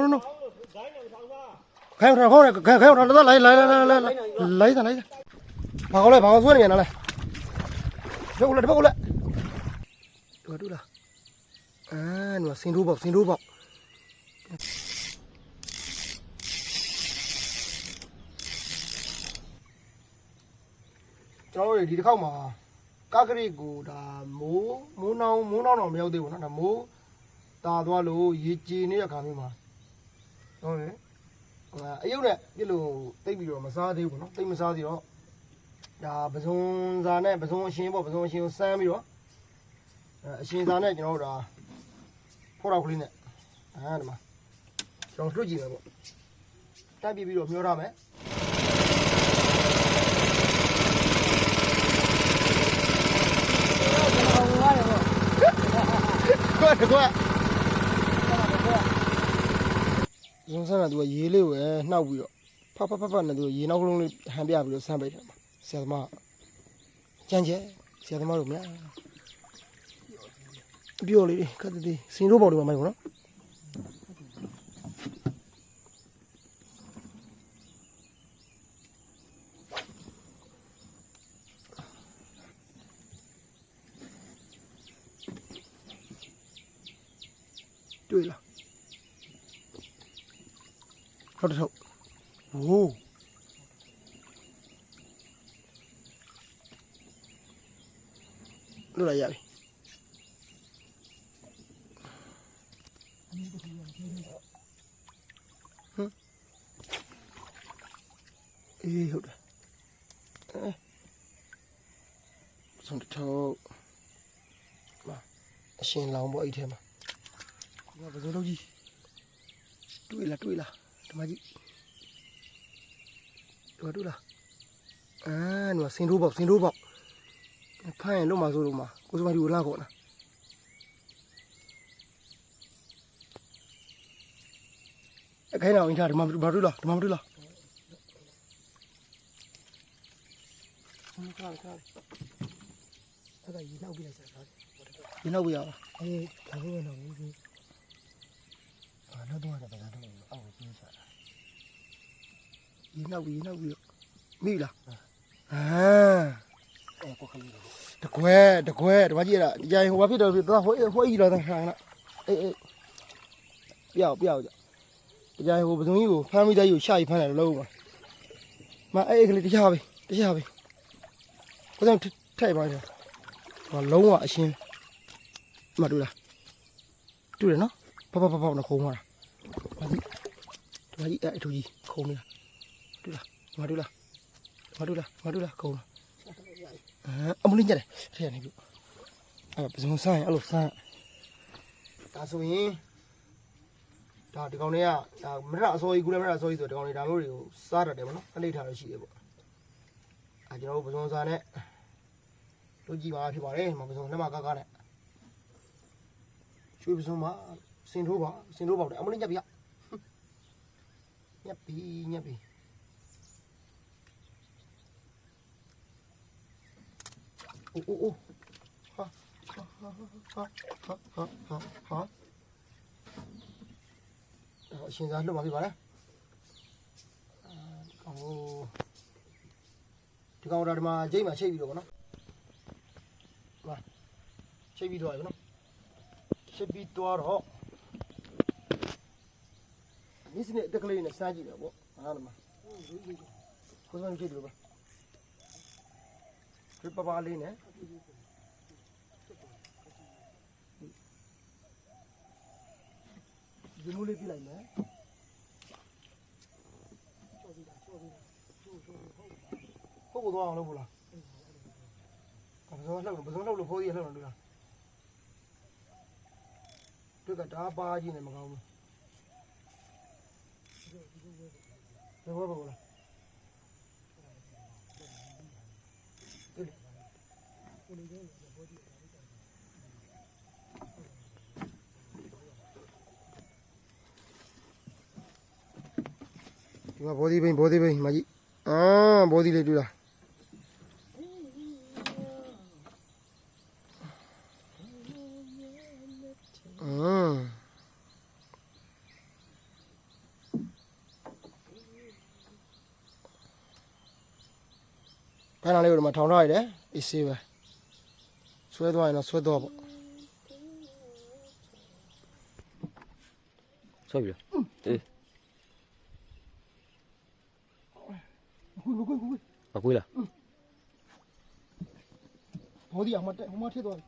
no. Khai ra khô này, khai ra nó lấy ra. Bà có xuống này này. Đâu lại. Được là. À, nó xin đu bọc. Rồi đi không mà các cái cụ đã mũ nào mèo đều nó là mũ ta đoa lù gì chi nữa cả mà rồi yếu này cái lù tây bị rồi mà sao thì của nó tây mà sao thì đó đã bây giờ ra này bây giờ xin xem đi đó xin ra này cho nó đã phô đào lên này à mà trong số gì vậy bộ tây bị rồi mèo ra mấy Quá. Dùng sao là đùa dễ liu ấy, nấu bự rồi. Phát là đùa dễ nấu luôn hàng bia bự sang bể mà. Xe mà chán chứ, xe mà đúng nhá. Biểu đi, cắt đi. Xin lỗi bảo được mà mày của nó.တွေ့လားဟုတ်တယ်ဟုတ်ဟိုးလွတ်လာရပြီဟမ်အေးဟုတ်တယ်ဆုံးတော့အရှင်လောင်ပေါ့အဲ့ထဲမှာဘာလို့လုပ်ကြီးတွေ့လားဒီမကြီးတွေ့လားအာနွားစင်ထိုးပေါက်ဖိုင်လို့မဆိုလို့မကိုစမဒီကိုလာခေါ်နာအခိုင်းအောင်အင်ထားဒီမှာဘာတွေ့လားခါအဲ့ဒါရေနောက်ပြလိုက်စားရေနောက်ပြရပါအေးဒါဘယ်တော့ဘူးနောက်တော့ဗလာတော့အောက်ကိုစားတာရေနောက်ပြီးမိလားအာကိုခလေးတကွဲဒီမကြီးရဒီကြိုင်ဟိုဘာဖြစ်တော့သွားဟိုကြီးတော့ခါနာအေးပြောက်ကြဒီကြိုင်ဟိုပစုံကြီးကိုဖမ်းမိတဲ့ကြီးကိုရှာကြီးဖမ်းတယ်လို့မအေးကလေးတရားပဲကိုယ်ထိုက်ပါလားဟောလုံးဝအရှင်းမတွေ့လားတွေ့တယ်နော်ပေါက်နဲ့ခုံးသွားတာဒီမကြီးအဲ့ထူကြီးခုံးနေတာတွေ့လားခုံးတာအမလေးညက်တယ်ထဲရနေပြီအဲ့ပစုံဆိုင်အဲ့လိုဆိုင်ဒါဆိုရင်ဒါဒီကောင်တွေကဒါမရအစိုးရကူလည်းမရအစိုးရဆိုဒီကောင်တွေဒါမျိုးတွေကိုစားတတ်တယ်ဗောနော်အလိထားလို့ရှိတယ်ဗောအဲ့ကျွန်တော်တို့ပစုံဆိုင်နဲ့တို့ကြည့်ပါဖြစ်ပါတယ်မပစုံလက်မကားနဲ့ရွှေပစုံမှာစင်ထိုးပေါက်တယ်အမလေးညက်ပြီညက်ပြီအိုးဟာအရှင်သာလွတ်မှာဖြစ်ပါလေဒီကောင်ဒီမှာဂျိတ်မှာချိတ်ပြီးတော့ဗောနော်ဟာချိတ်ပြီးတော့ရဗောနော်ချိတ်ပြီးတော့ဒီစနေတက်ကလေးနဲ့စားကြည့်တယ်ဗောဟာလမကိုယ်စမ်းကြည့်တယ်ဗောဒီပပလေးနဲ့ဒီလိုလေးပြလိုက်မယ်ဟုတ်ကောသွားအောင်လုပ်ဖို့လားဘယ်လိုလှုပ်လို့ဖိုးကြီးလှုပ်လို့လားတွေ့ကဒါပါကြီးနေမကောင်းဘူးဘယ်ဘောလားဒီမှာဘောဒီဘိန်းမကြီးအာဘောဒီလေးတွေ့လား ခိုင်းတာလေးကိုဒီမှာထောင်ထားရတယ်အေးဆေးပဲဆွဲသွားရင်တော့ဆွဲသွားပေါ့ ဆွဲပြီအေး ကို မကွေးလား ဘောဒီအောင်မတက်ဟိုမှာထည့်သွား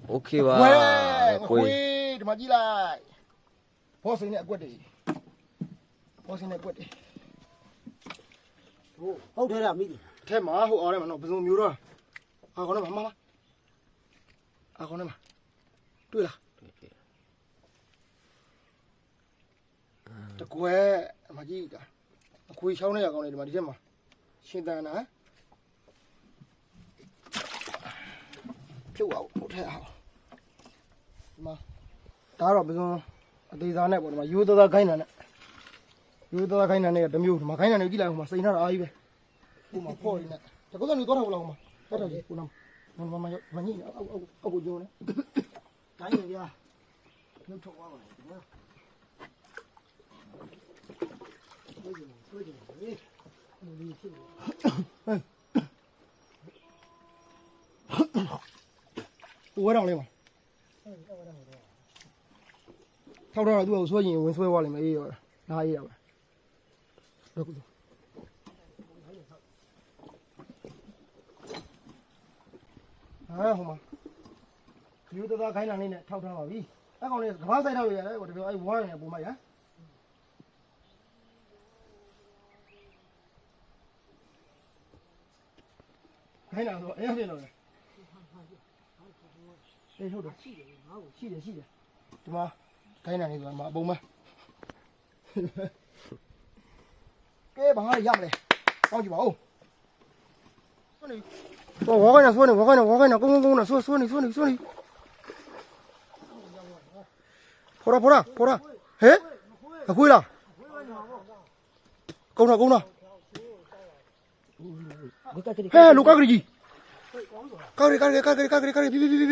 โอเคပါ ကွေးဒီမှာကြည့်လိုက်ဘောစိန်နဲ့အကွက်တွေဘောစိန်နဲ့အကွက်တွေ ဟုတ်တယ်လားမိတယ် ထဲမှာဟိုအောင်ထဲမှာတော့ပစုံမျိုးတော့အာခေါင်းထဲမှာမအာခေါင်းထဲမှာတွေ့လားတကွဲအမကြီးအခွေချောင်းနဲ့ရကောင်းနေဒီမှာဒီထဲမှာရှင်တန်နာဖြုတ်အောင်ဟိုထဲအောင်ဒီမှာဒါတော့ပစုံအသေးစားနဲ့ပေါ့ဒီမှာရိုးသားခိုင်းတာနဲ့ရိုးသားခိုင်းတာနဲ့တမျိုးဒီမှာခိုင်းတာနဲ့ကြည့်လိုက်ဟိုမှာစိန်ထားတာအားကြီးပဲဟိုမှာဖော့ရင်းနဲ့တကောကနေတော့ထားဘူးလားဟိုမှာတော့တယ်ကိုနမ်မမညိအောက်ကိုကျိုးနေတိုင်းရပြနှုတ်ထုတ်သွားပါလေဒီမှာဝဲတော့လေးမှာထောက်တော့သူ့ကိုဆွဲရင်ဝင်ဆွဲသွားလိမ့်မယ်အေးရောနားအေးရပါတော့ကူဟာဟိုမှာယူသားခိုင်းလာနေနဲ့ထောက်ထားပါပြီအဲ့ကောင်လေးကဘာဆိုင်ထောက်ရရတယ်ဟိုတပြောအဲ့ဝါးနေပုံမိုက်ဟာခိုင်းလာတော့အဲ့ရနေတော့အေးဟုတ်တယ်ရှိတယ်ငါ့ကိုရှိတယ်ဒီမှာခိုင်းလာနေဆိုမှာအပုံမကဲဘာရမလဲကောင်းကြည့်ပါဦးဝါခိုင်းနေဆွနေကုန်းကုန်းနဲ့ဆွနေဖော်ရာဟဲ့အခွေးလားကုန်းတော့ဟဲ့လူကကကြီးကာရီ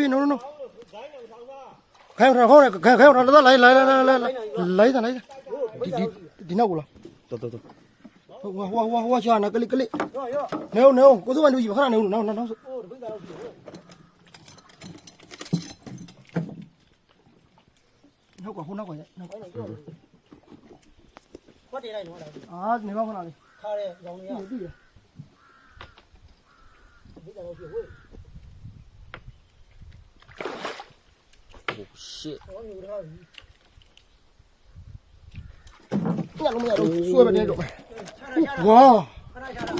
ပြီ no ခိုင်းတော့လာလိုက်ဒီနောက်ကိုလား တော် ဟိုချာနကလိနေကိုစိုးမလူကြီးခဏနေဦးနောက်ကွာဟိုနောက်ကွာနောက် ခွက်တင်လိုက်တော့လား အာနေပါခဏလေး ခါတဲ့ရောင်လေးက ပြီးတယ် မိတယ်လို့ပြောဝေး โอ้ shit ဟောမျိုးတော့ ညလုံးမရတော့ဆွဲပဲနေတော့ ချာ ဝါ ခဏချာတာ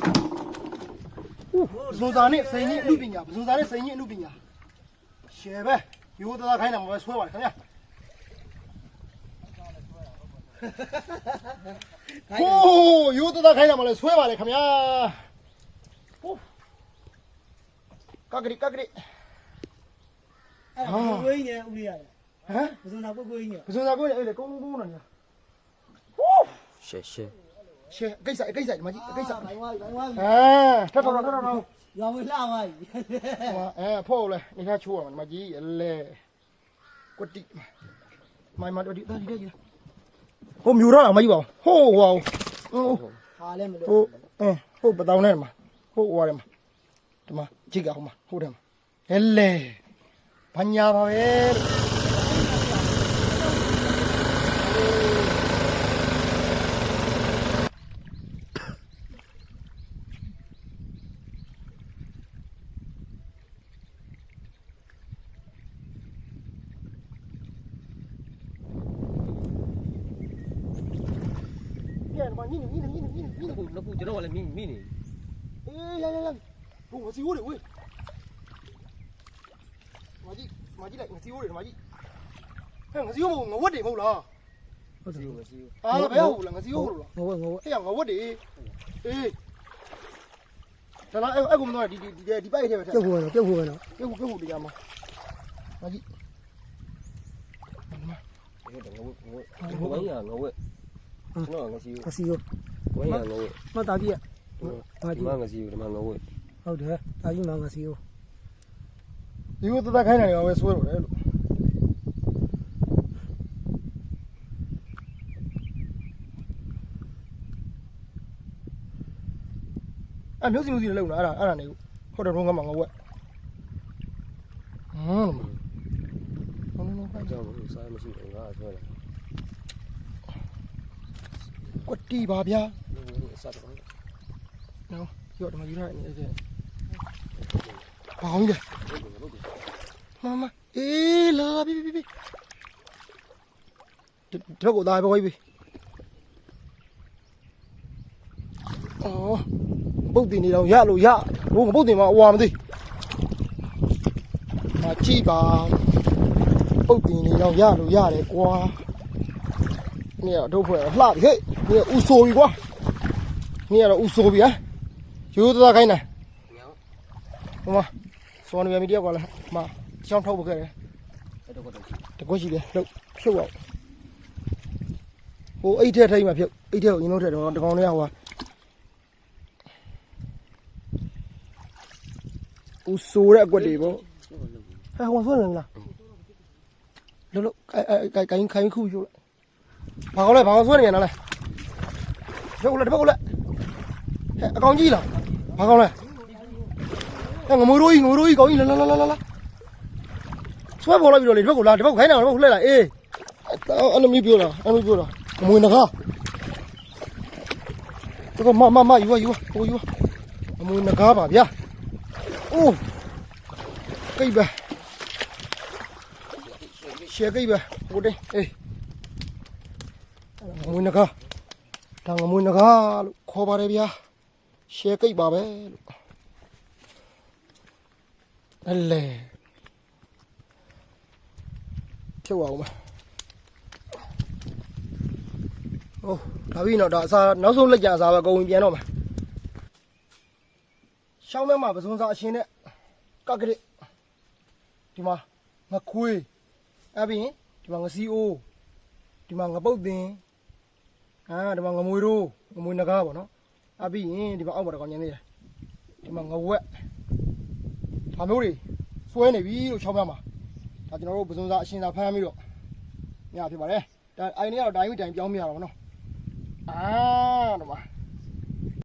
ဇွန်စာနဲ့စိန်ကြီးအမှုပညာရှယ်ပဲရိုးသားခိုင်းတာမှာပဲဆွဲပါတယ်ခင်ဗျာဟိုးရိုးသားခိုင်းတာမှာလည်းဆွဲပါတယ်ခင်ဗျာဟိုးကကရီ အဲ့ဒါကိုင်းနေဦးလေးရတယ် ဟမ် ပစုံနာကိုင်းနေ ဘယ်စွန်စာကိုအဲ့လေကုန်းနော်ညာ shit ရှယ်ကိစ္စဒီမှာကြည့်ကိစ္စ ဘိုင်ဝါး ထပ်တော့ ရောင်ဝေးလှသွားပြီ ဖောက်လဲနေထားချိုးရမှာဒီမှာကြည့်လဲကွတိမိုင်မတော်ဒီသားဒီတဲ့ကြီးဟိုမြူတော့မကြည့်ပါဘူးဟိုးဝါဟိုး ဟာလည်းမလို့ ဟိုပတောင်းနဲ့မှာဟိုဝါတယ်မှာဒီမှာကြည့်ကဟိုမှာဟိုတယ်မှာဟဲလေဘာညာပါပဲမင်း နှစ်ခုကျွန်တော်ကလည်းမိနေ အေးရဟိုစီဝိုးလေဝေးမကြီးလိုက်ငစီဝိုးလေမကြီးဟဲ့ငစီဝိုးငဝတ်တွေမဟုတ်လား ဟုတ်တယ် အာဘယ်ဟုတ်လားငစီဝိုးလို့လား ငဝက် ဟဲ့ငဝတ်တွေအေးဒါလားအဲ့ကောင်တော့ဒီပိုက်ထဲပဲထည့် ပြုတ်ဖို့နော် ပြုတ်ဖို့တရားမှာမကြီး ကိုင်းရငဝက်ကျွန်တော်ငစီ အစီရော ကိုင်းရငဝက် မတာပြည့် ဒီမှာငစီဒီမှာငဝက် ဟုတ်တယ်တာကြီးမှငစီရော ဒီလိုတခိုင်းနေတယ်ပဲဆွဲတော့တယ်လို့ မျိုးစီနဲ့လုံတာအဲ့ဒါနေဟုတ်တယ်တော့ငါငဝက်နော် ကြောက်လို့စားမရှိဘူးငါဆွဲတယ် ကွက်တီပါဗျာ အစားတော့ နော်ရော့တယ်မယူထားနေအဲ့ဘာအောင်လဲမအေးလာပြီဒီတော့ကိုသားပဲခွေးပြီအော်ပုတ်တင်နေတော့ရလို့ရဘိုးမပုတ်တင်မှာအဝါမသိမကြည့်ပါပုတ်တင်နေတော့ရလို့ရတယ်ကွာนี่อ่ะတို့ဖွဲ့လှပြီဟဲ့นี่ဥဆိုပြီကွာนี่ကတော့ဥဆိုပြီဟမ်ရိုးသားခိုင်းတာဟိုမှာစောနေမီတယောက်ကလည်းမချောင်းထုတ်ပခဲ့တယ်တကွက်ရှိတယ်လှုပ်ဖြုတ်အောင်ဟိုအိတ်ထဲထိမှဖြုတ်အိတ်ထဲကိုရင်လုံးထဲတော့တကောင်လေးဟိုဥဆိုတဲ့အကွက်တွေပေါ့ဟဲ့ဟိုဆွဲနေလားလို့ခိုင်းခုယူလိုက်ဘာကောင်းလဲဘာကောင်းဆွဲနေရလဲတပုတ်လက်ဟဲ့အကောင်ကြီးလားဘာကောင်းလဲဟဲ့ငမွေးရိုးကြီးကောင်းကြီးလာဆွဲပေါ်လိုက်ပြီးတော့လေတပုတ်ကိုလာတပုတ်ခိုင်းတာတပုတ်လှည့်လာအေးအဲ့လိုမျိုးပြောတာငမွေးနဂါတပုတ်မယူဟိုယူငမွေးနဂါပါဗျာအိုးကိတ်ပဲရှယ်ကိတ်ပဲဟိုတင်းအေးငမွေးနဂါဒါငမွေးနဂါလို့ခေါ်ပါတယ်ဗျာရှယ်ကိတ်ပါပဲလို့အလေဖြုတ်အောင်ပါဟိုဒါပြီးတော့ဒါအစားနောက်ဆုံးလက်ကြအစားပဲကုန်ဝင်ပြန်တော့မှာရှောင်းမဲမှာပစုံစားအရှင်နဲ့ကကရစ်ဒီမှာငခွေးအပြင်ဒီမှာငစီအိုးဒီမှာငပုတ်တင်ဒီမှာငမွေရိုးငမွေနဂါပေါ့နော်အပြီးရင်ဒီမှာအောက်မှာတော့ကောင်းနေသေးတယ်ဒီမှာငဝက်ဒါမျိုးတွေစွဲနေပြီလို့ချောင်းပြမှာဒါကျွန်တော်တို့ပစုံစားအရှင်သာဖမ်းပြီးတော့ညဖြစ်ပါတယ်ဒါအိုင်နေကတော့တိုင်းတိုင်းပြောင်းပြရတော့ဗောနော်ဒီမှာ